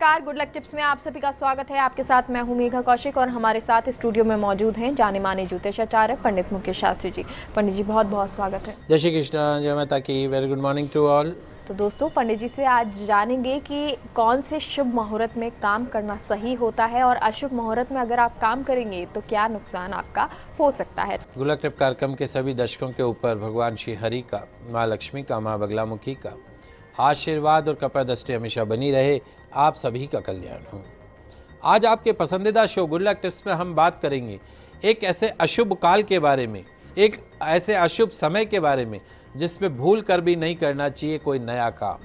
नमस्कार, good luck tips में आप सभी का स्वागत है। आपके साथ मैं हूं मेघा कौशिक और हमारे साथ स्टूडियो में मौजूद हैं जाने माने ज्योतिषाचार्य पंडित मुकेश शास्त्री जी। पंडित जी बहुत बहुत स्वागत है। जय श्री कृष्ण, जय माता की। Very good morning to all. तो दोस्तों, पंडित जी से आज जानेंगे कि कौन से शुभ मुहूर्त में काम करना सही होता है और अशुभ मुहूर्त में अगर आप काम करेंगे तो क्या नुकसान आपका हो सकता है। गुड लक टिप कार्यक्रम के सभी दर्शकों के ऊपर भगवान श्री हरि का, माँ लक्ष्मी का, माँ बगलामुखी का आशीर्वाद और कृपा दृष्टि हमेशा बनी रहे। आप सभी का कल्याण हो। आज आपके पसंदीदा शो गुड लक टिप्स में हम बात करेंगे एक ऐसे अशुभ काल के बारे में, एक ऐसे अशुभ समय के बारे में जिसमें भूल कर भी नहीं करना चाहिए कोई नया काम।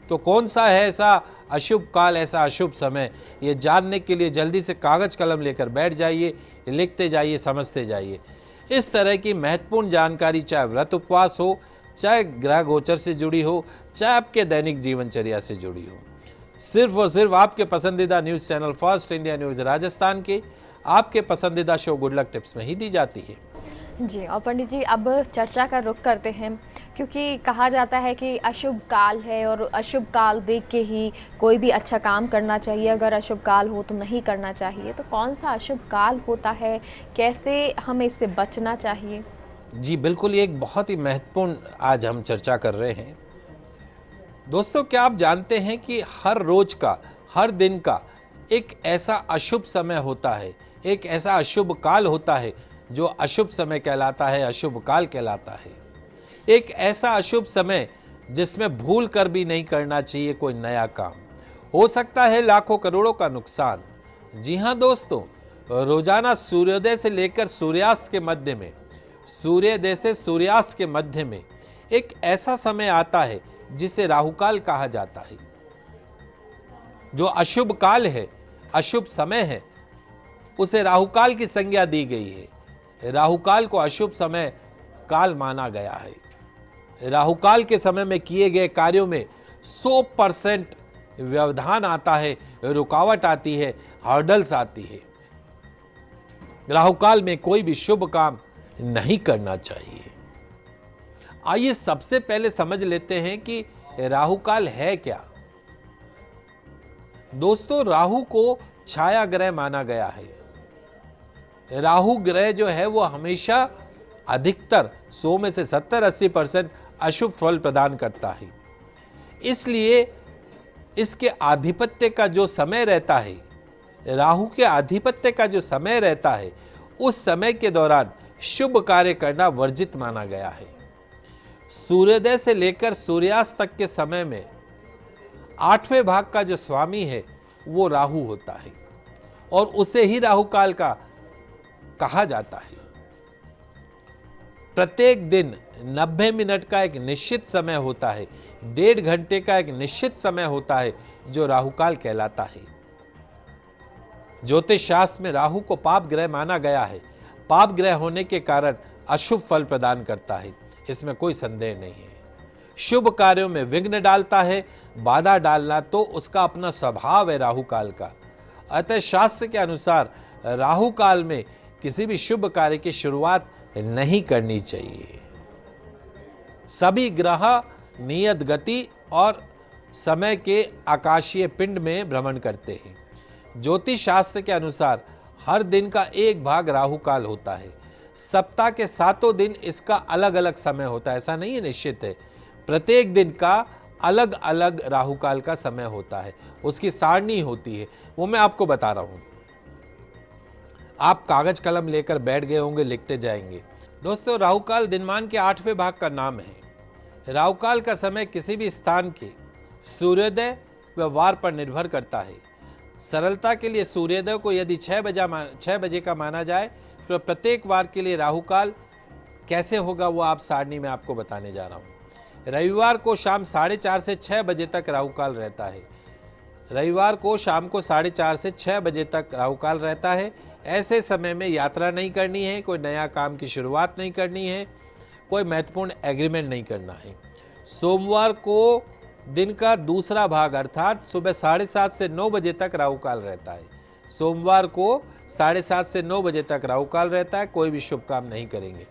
तो कौन सा है ऐसा अशुभ काल, ऐसा अशुभ समय, ये जानने के लिए जल्दी से कागज कलम लेकर बैठ जाइए, लिखते जाइए, समझते जाइए। इस तरह की महत्वपूर्ण जानकारी चाहे व्रत उपवास हो, चाहे ग्रह गोचर से जुड़ी हो, चाहे आपके दैनिक जीवनचर्या से जुड़ी हो, सिर्फ और सिर्फ आपके पसंदीदा news channel first India news Rajasthan के आपके पसंदीदा शो गुड लक टिप्स में ही दी जाती है। जी, और पंडित जी अब चर्चा का रुख करते हैं, क्योंकि कहा जाता है कि अशुभ काल है और अशुभ काल देख के ही कोई भी अच्छा काम करना चाहिए, अगर अशुभ काल हो तो नहीं करना चाहिए। तो कौन सा अशुभ काल होता है, कैसे हमें इससे बचना चाहिए? जी बिल्कुल, ये एक बहुत ही महत्वपूर्ण आज हम चर्चा कर रहे हैं। दोस्तों, क्या आप जानते हैं कि हर रोज का, हर दिन का एक ऐसा अशुभ समय होता है, एक ऐसा अशुभ काल होता है जो अशुभ समय कहलाता है, अशुभ काल कहलाता है। एक ऐसा अशुभ समय जिसमें भूल कर भी नहीं करना चाहिए कोई नया काम। हो सकता है लाखों करोड़ों का नुकसान। जी हाँ दोस्तों, रोजाना सूर्योदय से लेकर सूर्यास्त के मध्य में, सूर्योदय से सूर्यास्त के मध्य में एक ऐसा समय आता है जिसे राहुकाल कहा जाता है। जो अशुभ काल है, अशुभ समय है, उसे राहुकाल की संज्ञा दी गई है। राहुकाल को अशुभ समय काल माना गया है। राहुकाल के समय में किए गए कार्यों में 100% व्यवधान आता है, रुकावट आती है, हर्डल्स आती है। राहुकाल में कोई भी शुभ काम नहीं करना चाहिए। आइए सबसे पहले समझ लेते हैं कि राहुकाल है क्या। दोस्तों, राहु को छाया ग्रह माना गया है। राहु ग्रह जो है वो हमेशा अधिकतर 100 में से 70-80% अशुभ फल प्रदान करता है। इसलिए इसके आधिपत्य का जो समय रहता है, राहु के आधिपत्य का जो समय रहता है, उस समय के दौरान शुभ कार्य करना वर्जित माना गया है। सूर्योदय से लेकर सूर्यास्त तक के समय में 8वें भाग का जो स्वामी है वो राहु होता है और उसे ही राहुकाल का कहा जाता है। प्रत्येक दिन 90 मिनट का एक निश्चित समय होता है, 1.5 घंटे का एक निश्चित समय होता है जो राहुकाल कहलाता है। ज्योतिष शास्त्र में राहु को पाप ग्रह माना गया है। पाप ग्रह होने के कारण अशुभ फल प्रदान करता है, इसमें कोई संदेह नहीं है। शुभ कार्यों में विघ्न डालता है, बाधा डालना तो उसका अपना स्वभाव है राहु काल का। अतः शास्त्र के अनुसार राहु काल में किसी भी शुभ कार्य की शुरुआत नहीं करनी चाहिए। सभी ग्रह नियत गति और समय के आकाशीय पिंड में भ्रमण करते हैं। ज्योतिष शास्त्र के अनुसार हर दिन का एक भाग राहु काल होता है। सप्ताह के 7 दिन इसका अलग अलग समय होता है, ऐसा नहीं है निश्चित है। प्रत्येक दिन का अलग अलग राहु काल का समय होता है, उसकी सारणी होती है, वो मैं आपको बता रहा हूं। आप कागज कलम लेकर बैठ गए होंगे, लिखते जाएंगे। दोस्तों, राहुकाल दिनमान के 8वें भाग का नाम है। राहुकाल का समय किसी भी स्थान के सूर्योदय व वार पर निर्भर करता है। सरलता के लिए सूर्योदय को यदि 6 बजे का माना जाए तो प्रत्येक वार के लिए राहुकाल कैसे होगा वो आप सारणी में आपको बताने जा रहा हूँ। रविवार को शाम 4:30 से 6 बजे तक राहुकाल रहता है। रविवार को शाम को 4:30 से 6 बजे तक राहुकाल रहता है। ऐसे समय में यात्रा नहीं करनी है, कोई नया काम की शुरुआत नहीं करनी है, कोई महत्वपूर्ण एग्रीमेंट नहीं करना है। सोमवार को दिन का दूसरा भाग अर्थात सुबह 7:30 से 9 बजे तक राहुकाल रहता है। सोमवार को 7:30 से 9 बजे तक राहुकाल रहता है, कोई भी शुभ काम नहीं करेंगे।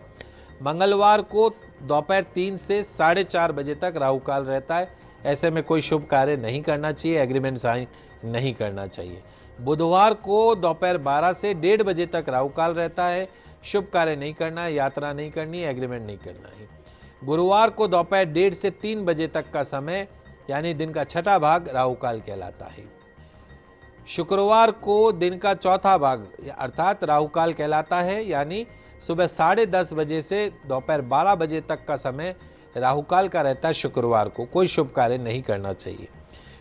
मंगलवार को दोपहर 3 से 4:30 बजे तक राहुकाल रहता है। ऐसे में कोई शुभ कार्य नहीं करना चाहिए, एग्रीमेंट साइन नहीं करना चाहिए। बुधवार को दोपहर 12 से 1:30 बजे तक राहु काल रहता है, शुभ कार्य नहीं करना है, यात्रा नहीं करनी है, एग्रीमेंट नहीं करना है। गुरुवार को दोपहर 1:30 से 3 बजे तक का समय यानी दिन का छठा भाग राहु काल कहलाता है। शुक्रवार को दिन का चौथा भाग अर्थात राहु काल कहलाता है, यानी सुबह 10:30 बजे से दोपहर 12 बजे तक का समय राहु काल का रहता है। शुक्रवार को कोई शुभ कार्य नहीं करना चाहिए।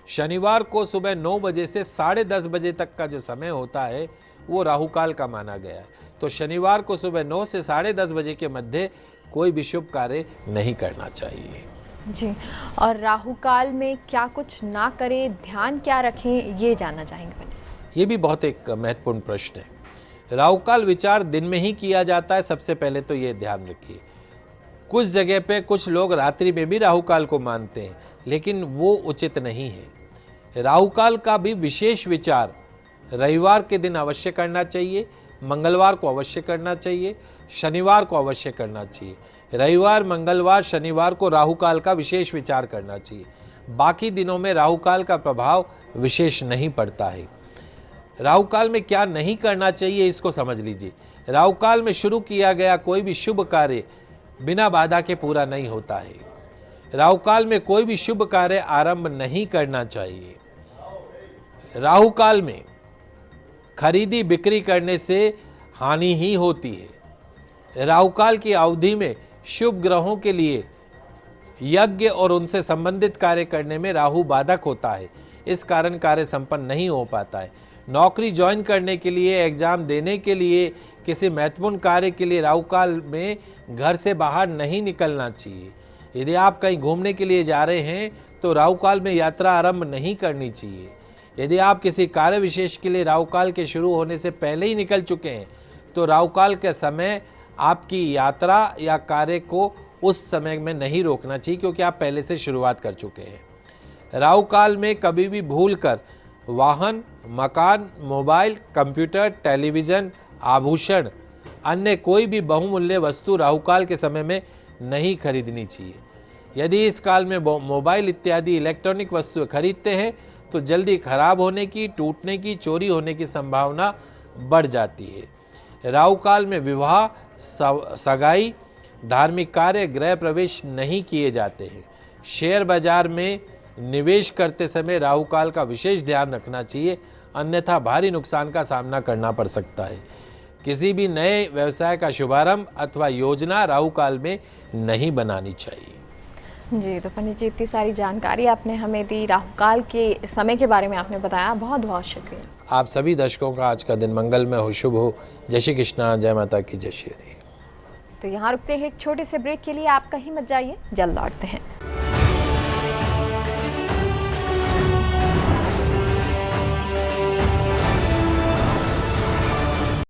शनिवार को सुबह 9 बजे से 10:30 बजे तक का जो समय होता है वो राहु काल का माना गया है। तो शनिवार को सुबह 9 से 10:30 बजे के मध्य कोई भी शुभ कार्य नहीं करना चाहिए। जी, और राहु काल में क्या कुछ ना करें, ध्यान क्या रखें, ये जानना चाहेंगे पंडित जी। ये भी बहुत एक महत्वपूर्ण प्रश्न है। राहु काल विचार दिन में ही किया जाता है, सबसे पहले तो ये ध्यान रखिए। कुछ जगह पे कुछ लोग रात्रि में भी राहु काल को मानते हैं, लेकिन वो उचित नहीं है। राहु काल का भी विशेष विचार रविवार के दिन अवश्य करना चाहिए, मंगलवार को अवश्य करना चाहिए, शनिवार को अवश्य करना चाहिए। रविवार, मंगलवार, शनिवार को राहु काल का विशेष विचार करना चाहिए। बाकी दिनों में राहु काल का प्रभाव विशेष नहीं पड़ता है। राहु काल में क्या नहीं करना चाहिए इसको समझ लीजिए। राहु काल में शुरू किया गया कोई भी शुभ कार्य बिना बाधा के पूरा नहीं होता है। राहु काल में कोई भी शुभ कार्य आरंभ नहीं करना चाहिए। राहु काल में खरीदी बिक्री करने से हानि ही होती है। राहु काल की अवधि में शुभ ग्रहों के लिए यज्ञ और उनसे संबंधित कार्य करने में राहु बाधक होता है, इस कारण कार्य संपन्न नहीं हो पाता है। नौकरी ज्वाइन करने के लिए, एग्जाम देने के लिए, किसी महत्वपूर्ण कार्य के लिए राहु काल में घर से बाहर नहीं निकलना चाहिए। यदि आप कहीं घूमने के लिए जा रहे हैं तो राहु काल में यात्रा आरंभ नहीं करनी चाहिए। यदि आप किसी कार्य विशेष के लिए राहु काल के शुरू होने से पहले ही निकल चुके हैं तो राहु काल के समय आपकी यात्रा या कार्य को उस समय में नहीं रोकना चाहिए, क्योंकि आप पहले से शुरुआत कर चुके हैं। राहु काल में कभी भी भूलकर वाहन, मकान, मोबाइल, कंप्यूटर, टेलीविज़न, आभूषण, अन्य कोई भी बहुमूल्य वस्तु राहु काल के समय में नहीं खरीदनी चाहिए। यदि इस काल में मोबाइल इत्यादि इलेक्ट्रॉनिक वस्तुएं खरीदते हैं तो जल्दी खराब होने की, टूटने की, चोरी होने की संभावना बढ़ जाती है। राहु काल में विवाह, सगाई, धार्मिक कार्य, गृह प्रवेश नहीं किए जाते हैं। शेयर बाजार में निवेश करते समय राहु काल का विशेष ध्यान रखना चाहिए, अन्यथा भारी नुकसान का सामना करना पड़ सकता है। किसी भी नए व्यवसाय का शुभारंभ अथवा योजना राहु काल में नहीं बनानी चाहिए। जी, तो पंडित जी इतनी सारी जानकारी आपने हमें दी, राहु काल के समय के बारे में आपने बताया, बहुत बहुत शुक्रिया। आप सभी दर्शकों का आज का दिन मंगलमय हो, शुभ हो। जय श्री कृष्णा, जय माता की, जय श्री हरि। तो यहाँ रुकते हैं एक छोटे से ब्रेक के लिए, आप कहीं मत जाइए, जल्द लौटते हैं।